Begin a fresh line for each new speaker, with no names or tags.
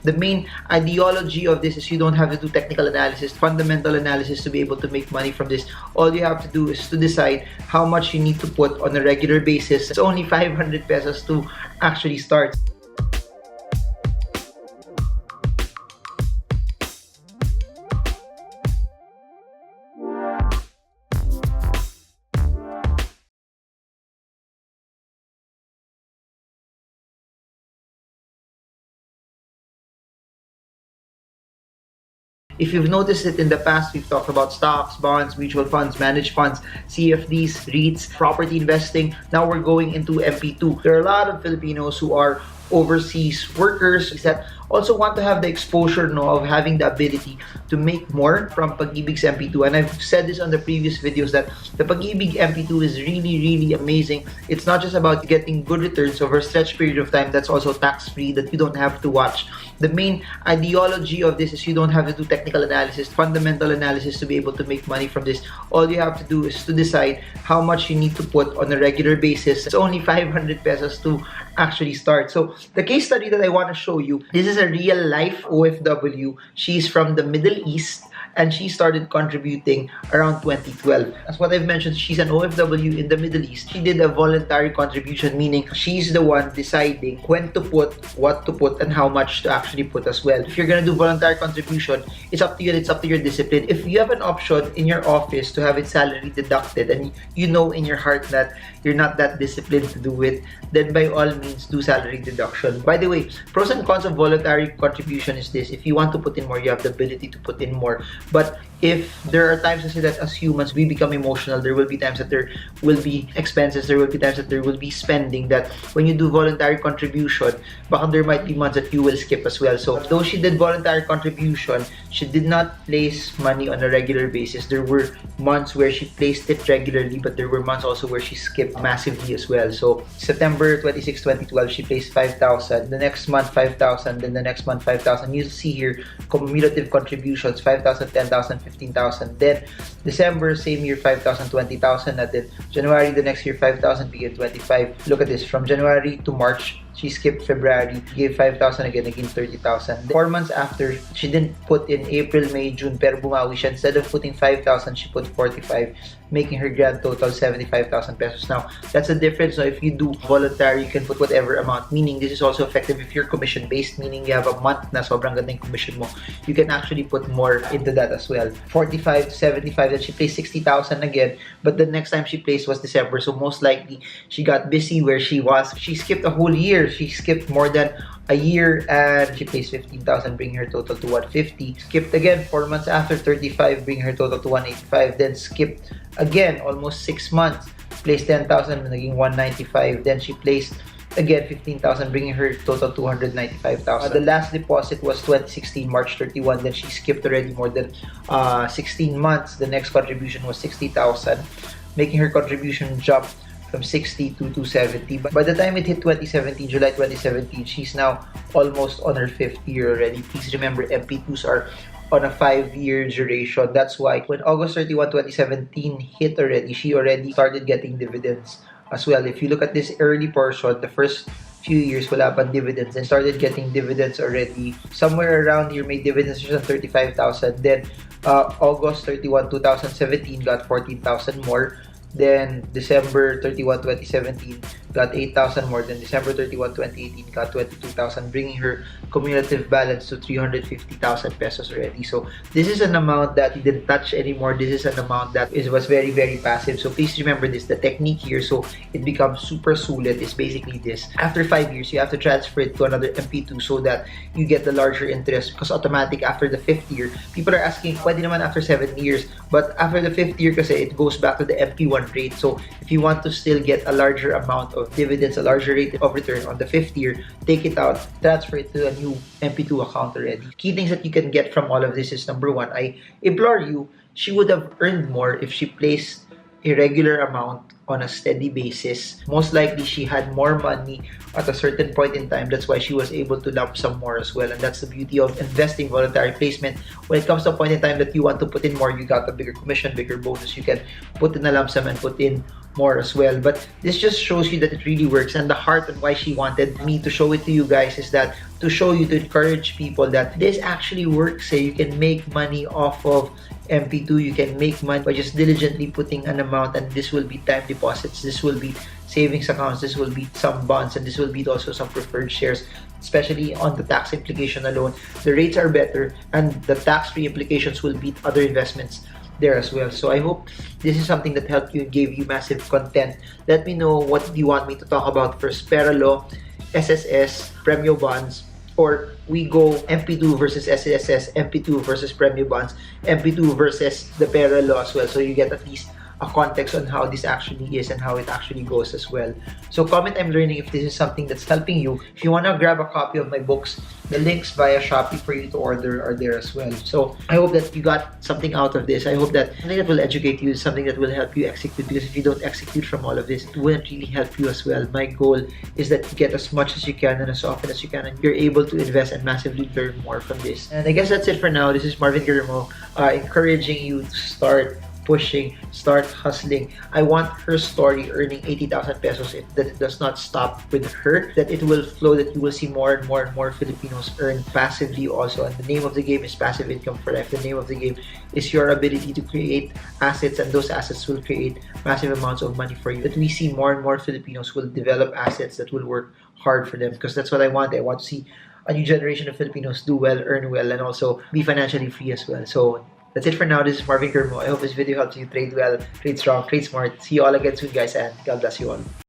The main ideology of this is you don't have to do technical analysis, fundamental analysis to be able to make money from this. All you have to do is to decide how much you need to put on a regular basis. It's only 500 pesos to actually start. If you've noticed it in the past, we've talked about stocks, bonds, mutual funds, managed funds, CFDs, REITs, property investing. Now we're going into MP2. There are a lot of Filipinos who are overseas workers that also want to have the exposure of having the ability to make more from Pag Ibig's MP2. And I've said this on the previous videos that the Pag Ibig MP2 is really amazing. It's not just about getting good returns over a stretched period of time that's also tax-free, that you don't have to watch. The main ideology of this is you don't have to do technical analysis, fundamental analysis to be able to make money from this. All you have to do is to decide how much you need to put on a regular basis. It's only 500 pesos to actually start. So the case study that I want to show you, this is a real life OFW. She's from the Middle East and she started contributing around 2012. As what I've mentioned, she's an OFW in the Middle East. She did a voluntary contribution, meaning she's the one deciding when to put, what to put, and how much to actually put as well. If you're gonna do voluntary contribution, it's up to you, it's up to your discipline. If you have an option in your office to have its salary deducted and you know in your heart that you're not that disciplined to do it, then by all means do salary deduction. By the way, pros and cons of voluntary contribution is this: if you want to put in more, you have the ability to put in more. But if there are times that as humans we become emotional, there will be times that there will be expenses, there will be times that there will be spending, that when you do voluntary contribution, baka there might be months that you will skip as well. So though she did voluntary contribution, she did not place money on a regular basis. There were months where she placed it regularly, but there were months also where she skipped massively as well. So September 26, 2012, she placed 5,000. The next month 5,000, then the next month 5,000. You'll see here cumulative contributions: 5,000, 10,000, 15,000. Then December, same year, 5,000, 20,000. And then January, the next year, 5,000, begin 25. Look at this, from January to March, she skipped February, gave 5,000 again 30,000. 4 months after, she didn't put in April, May, June, pero bumawi siya. Instead of putting 5,000, she put 45, making her grand total 75,000 pesos. Now, that's the difference. So if you do voluntary, you can put whatever amount, meaning this is also effective if you're commission-based, meaning you have a month na sobrang ganda yung commission mo. You can actually put more into that as well. 45 to 75, then she placed 60,000 again, but the next time she placed was December, so most likely she got busy where she was. She skipped a whole year. She skipped more than a year and she placed 15,000, bringing her total to 150. Skipped again 4 months after, 35, bringing her total to 185. Then skipped again almost 6 months, placed 10,000, naging 195. Then she placed again 15,000, bringing her total to 295,000. The last deposit was 2016, March 31. Then she skipped already more than 16 months. The next contribution was 60,000, making her contribution jump from 60 to 270. But by the time it hit 2017, July 2017, she's now almost on her 5th year already. Please remember, MP2s are on a 5-year duration. That's why when August 31, 2017 hit already, she already started getting dividends as well. If you look at this early portion, the first few years wala pang dividends, and started getting dividends already. Somewhere around here, made dividends just on 35,000. Then August 31, 2017 got 14,000 more. Then December 31, 2017 got 8,000 more. Then December 31, 2018 got 22,000, bringing her cumulative balance to 350,000 pesos already. So this is an amount that you didn't touch anymore. This is an amount that was very passive. So please remember this, the technique here, so it becomes super sulit, is basically this: after 5 years you have to transfer it to another MP2 so that you get the larger interest, because automatic after the 5th year. People are asking, pwede naman after 7 years, but after the 5th year kasi it goes back to the MP1 rate. So if you want to still get a larger amount of dividends, a larger rate of return on the 5th year, take it out, transfer it to a new MP2 account already. Key things that you can get from all of this is, number one, I implore you, she would have earned more if she placed a regular amount on a steady basis. Most likely, she had more money at a certain point in time. That's why she was able to lump sum more as well. And that's the beauty of investing voluntary placement. When it comes to a point in time that you want to put in more, you got a bigger commission, bigger bonus. You can put in a lump sum and put in more as well. But this just shows you that it really works. And the heart and why she wanted me to show it to you guys is that to show you, to encourage people that this actually works. You can make money off of MP2. You can make money by just diligently putting an amount, and this will be time deposits, this will be savings accounts, this will be some bonds, and this will be also some preferred shares. Especially on the tax implication alone, the rates are better, and the tax-free implications will beat other investments there as well. So I hope this is something that helped you and gave you massive content. Let me know what you want me to talk about first: Pera Law, SSS, Premio Bonds, or we go MP2 versus SSS, MP2 versus Premio Bonds, MP2 versus the Pera Law as well. So you get at least a context on how this actually is and how it actually goes as well. So comment I'm learning if this is something that's helping you. If you want to grab a copy of my books, the links via Shopee for you to order are there as well. So I hope that you got something out of this. I hope that something that will educate you is something that will help you execute, because if you don't execute from all of this, it wouldn't really help you as well. My goal is that you get as much as you can and as often as you can, and you're able to invest and massively learn more from this. And I guess that's it for now. This is Marvingermo, encouraging you to start pushing, start hustling. I want her story earning 80,000 pesos, that it does not stop with her, that it will flow, that you will see more and more and more Filipinos earn passively also. And the name of the game is passive income for life. The name of the game is your ability to create assets, and those assets will create massive amounts of money for you. That we see more and more Filipinos will develop assets that will work hard for them, because that's what I want. I want to see a new generation of Filipinos do well, earn well, and also be financially free as well. So that's it for now. This is Marvin Germo. I hope this video helps you trade well, trade strong, trade smart. See you all again soon, guys, and God bless you all.